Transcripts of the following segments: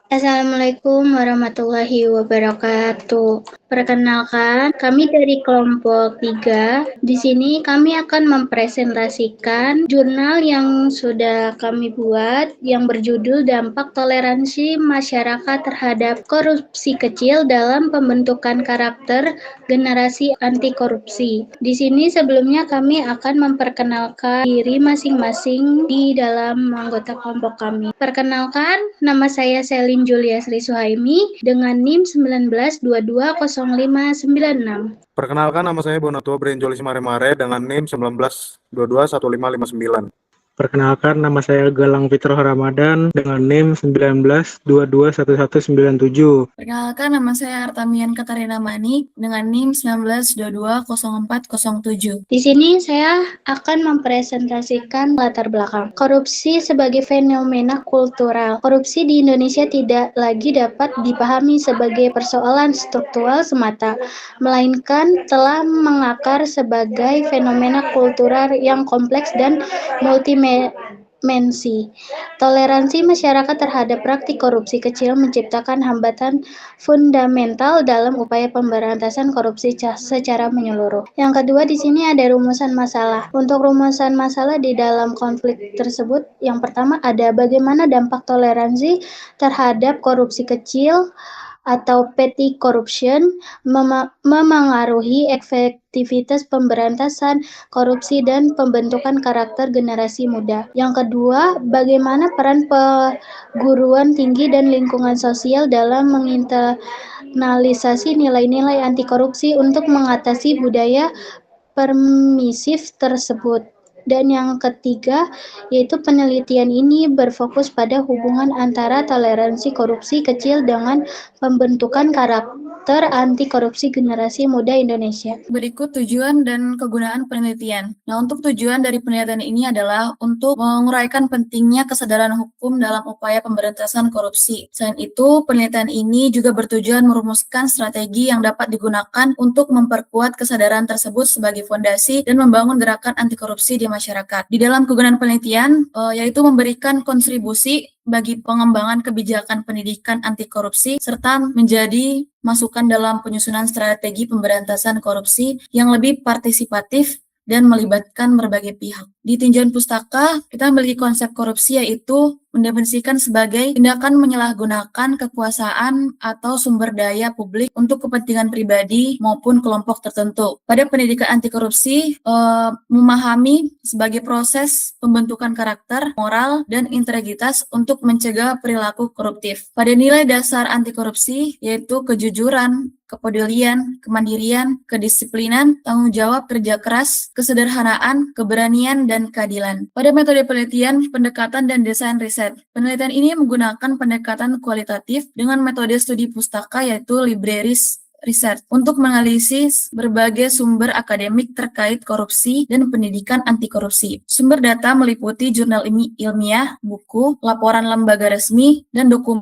Assalamualaikum warahmatullahi wabarakatuh. Perkenalkan, kami dari kelompok 3. Di sini kami akan mempresentasikan jurnal yang sudah kami buat yang berjudul Dampak Toleransi Masyarakat Terhadap Korupsi Kecil dalam Pembentukan Karakter Generasi Anti Korupsi. Di sini sebelumnya kami akan memperkenalkan diri masing-masing di dalam anggota kelompok kami. Perkenalkan, nama saya Selin Julia Sri Suhaimi dengan NIM 19220596. Perkenalkan, nama saya Bonatua Brenjolis Mare dengan NIM 19221559. Perkenalkan, nama saya Galang Fitro Ramadan dengan NIM 19221197. Perkenalkan, nama saya Artamian Katarina Manik dengan NIM 19220407. Di sini saya akan mempresentasikan latar belakang. Korupsi sebagai fenomena kultural. Korupsi di Indonesia tidak lagi dapat dipahami sebagai persoalan struktural semata, melainkan telah mengakar sebagai fenomena kultural yang kompleks dan multidimensi. Toleransi masyarakat terhadap praktik korupsi kecil menciptakan hambatan fundamental dalam upaya pemberantasan korupsi secara menyeluruh. Yang kedua, di sini ada rumusan masalah. Untuk rumusan masalah di dalam konflik tersebut, yang pertama ada bagaimana dampak toleransi terhadap korupsi kecil atau petty corruption memengaruhi efektivitas pemberantasan korupsi dan pembentukan karakter generasi muda. Yang kedua, bagaimana peran perguruan tinggi dan lingkungan sosial dalam menginternalisasi nilai-nilai anti korupsi untuk mengatasi budaya permisif tersebut. Dan yang ketiga, yaitu penelitian ini berfokus pada hubungan antara toleransi korupsi kecil dengan pembentukan karakter anti korupsi generasi muda Indonesia. Berikut tujuan dan kegunaan penelitian. Nah, untuk tujuan dari penelitian ini adalah untuk menguraikan pentingnya kesadaran hukum dalam upaya pemberantasan korupsi. Selain itu, penelitian ini juga bertujuan merumuskan strategi yang dapat digunakan untuk memperkuat kesadaran tersebut sebagai fondasi dan membangun gerakan anti korupsi di masyarakat. Di dalam kegunaan penelitian, yaitu memberikan kontribusi bagi pengembangan kebijakan pendidikan anti korupsi serta menjadi masukan dalam penyusunan strategi pemberantasan korupsi yang lebih partisipatif dan melibatkan berbagai pihak. Di tinjauan pustaka, kita memiliki konsep korupsi yaitu mendefinisikan sebagai tindakan menyalahgunakan kekuasaan atau sumber daya publik untuk kepentingan pribadi maupun kelompok tertentu. Pada pendidikan anti korupsi, memahami sebagai proses pembentukan karakter, moral, dan integritas untuk mencegah perilaku koruptif. Pada nilai dasar anti korupsi, yaitu kejujuran, kepedulian, kemandirian, kedisiplinan, tanggung jawab, kerja keras, kesederhanaan, keberanian, dan keadilan. Pada metode penelitian, pendekatan, dan desain riset, penelitian ini menggunakan pendekatan kualitatif dengan metode studi pustaka yaitu library research untuk menganalisis berbagai sumber akademik terkait korupsi dan pendidikan anti korupsi. Sumber data meliputi jurnal ilmiah, buku, laporan lembaga resmi, dan dokumen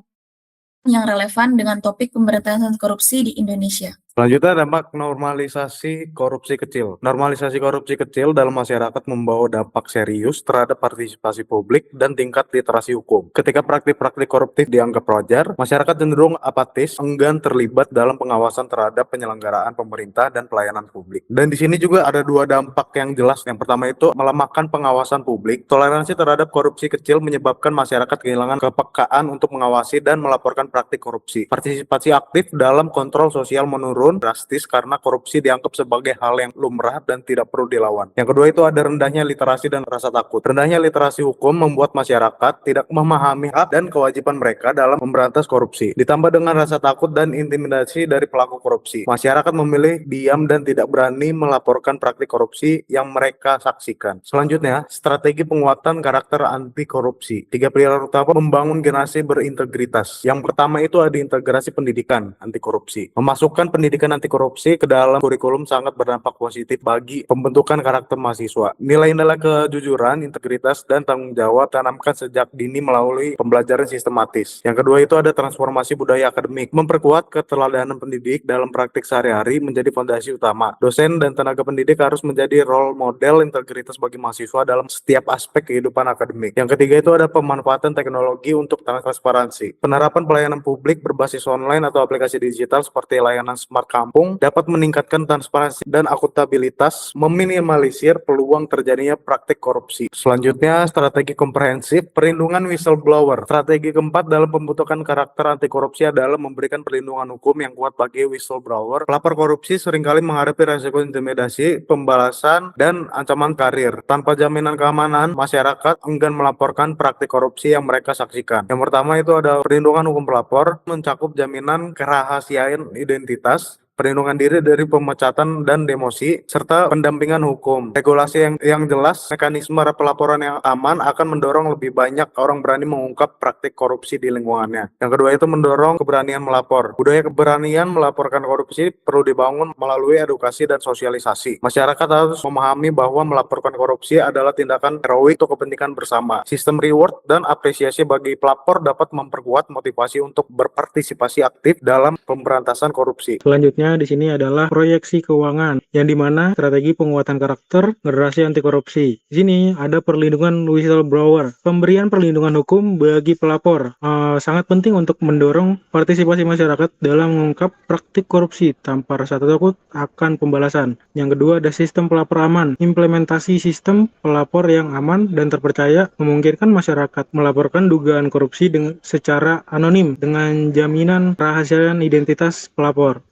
yang relevan dengan topik pemberantasan korupsi di Indonesia. Selanjutnya, dampak normalisasi korupsi kecil. Normalisasi korupsi kecil dalam masyarakat membawa dampak serius terhadap partisipasi publik dan tingkat literasi hukum. Ketika praktik-praktik koruptif dianggap wajar, masyarakat cenderung apatis, enggan terlibat dalam pengawasan terhadap penyelenggaraan pemerintah dan pelayanan publik. Dan di sini juga ada dua dampak yang jelas. Yang pertama itu melemahkan pengawasan publik. Toleransi terhadap korupsi kecil menyebabkan masyarakat kehilangan kepekaan untuk mengawasi dan melaporkan praktik korupsi. Partisipasi aktif dalam kontrol sosial menurun drastis karena korupsi dianggap sebagai hal yang lumrah dan tidak perlu dilawan. Yang kedua itu ada rendahnya literasi dan rasa takut. Rendahnya literasi hukum membuat masyarakat tidak memahami hak dan kewajiban mereka dalam memberantas korupsi. Ditambah dengan rasa takut dan intimidasi dari pelaku korupsi, masyarakat memilih diam dan tidak berani melaporkan praktik korupsi yang mereka saksikan. Selanjutnya, strategi penguatan karakter anti korupsi. 3 pilar utama membangun generasi berintegritas. Yang pertama itu ada integrasi pendidikan anti korupsi. Memasukkan pendidikan pendidikan anti korupsi ke dalam kurikulum sangat berdampak positif bagi pembentukan karakter mahasiswa. Nilai-nilai kejujuran, integritas, dan tanggung jawab tanamkan sejak dini melalui pembelajaran sistematis. Yang kedua itu ada transformasi budaya akademik. Memperkuat keteladanan pendidik dalam praktik sehari-hari menjadi fondasi utama. Dosen dan tenaga pendidik harus menjadi role model integritas bagi mahasiswa dalam setiap aspek kehidupan akademik. Yang ketiga itu ada pemanfaatan teknologi untuk transparansi. Penerapan pelayanan publik berbasis online atau aplikasi digital seperti layanan Smart Kampung dapat meningkatkan transparansi dan akuntabilitas, meminimalisir peluang terjadinya praktik korupsi. Selanjutnya, strategi komprehensif perlindungan whistleblower. Strategi keempat dalam pembentukan karakter anti korupsi adalah memberikan perlindungan hukum yang kuat bagi whistleblower. Pelapor korupsi seringkali menghadapi risiko intimidasi, pembalasan, dan ancaman karir. Tanpa jaminan keamanan, masyarakat enggan melaporkan praktik korupsi yang mereka saksikan. Yang pertama itu ada perlindungan hukum pelapor, mencakup jaminan kerahasiaan identitas, perlindungan diri dari pemecatan dan demosi, serta pendampingan hukum. Regulasi yang jelas, mekanisme pelaporan yang aman akan mendorong lebih banyak orang berani mengungkap praktik korupsi di lingkungannya. Yang kedua itu mendorong keberanian melapor. Budaya keberanian melaporkan korupsi perlu dibangun melalui edukasi dan sosialisasi. Masyarakat harus memahami bahwa melaporkan korupsi adalah tindakan heroik untuk kepentingan bersama. Sistem reward dan apresiasi bagi pelapor dapat memperkuat motivasi untuk berpartisipasi aktif dalam pemberantasan korupsi. Selanjutnya di sini adalah proyeksi keuangan, yang dimana strategi penguatan karakter generasi anti korupsi. Di sini ada perlindungan whistleblower, pemberian perlindungan hukum bagi pelapor. Sangat penting untuk mendorong partisipasi masyarakat dalam mengungkap praktik korupsi tanpa rasa takut akan pembalasan. Yang kedua ada sistem pelapor aman, implementasi sistem pelapor yang aman dan terpercaya memungkinkan masyarakat melaporkan dugaan korupsi secara anonim dengan jaminan kerahasiaan identitas pelapor.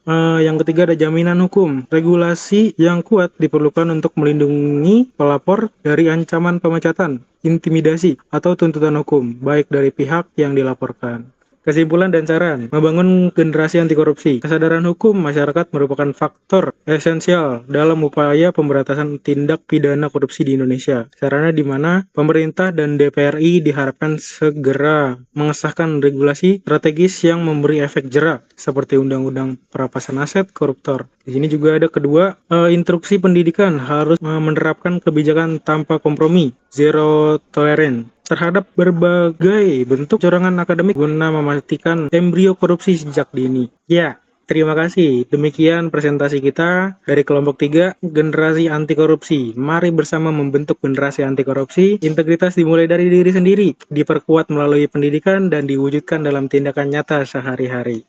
Yang ketiga ada jaminan hukum. Regulasi yang kuat diperlukan untuk melindungi pelapor dari ancaman pemecatan, intimidasi, atau tuntutan hukum, baik dari pihak yang dilaporkan. Kesimpulan dan saran, membangun generasi anti korupsi. Kesadaran hukum masyarakat merupakan faktor esensial dalam upaya pemberantasan tindak pidana korupsi di Indonesia. Sarana di mana pemerintah dan DPRI diharapkan segera mengesahkan regulasi strategis yang memberi efek jera seperti Undang-Undang Perampasan Aset Koruptor. Di sini juga ada kedua, instruksi pendidikan harus menerapkan kebijakan tanpa kompromi, zero tolerance terhadap berbagai bentuk kecurangan akademik guna memastikan embrio korupsi sejak dini. Ya, terima kasih. Demikian presentasi kita dari kelompok 3, generasi anti korupsi. Mari bersama membentuk generasi anti korupsi. Integritas dimulai dari diri sendiri, diperkuat melalui pendidikan dan diwujudkan dalam tindakan nyata sehari-hari.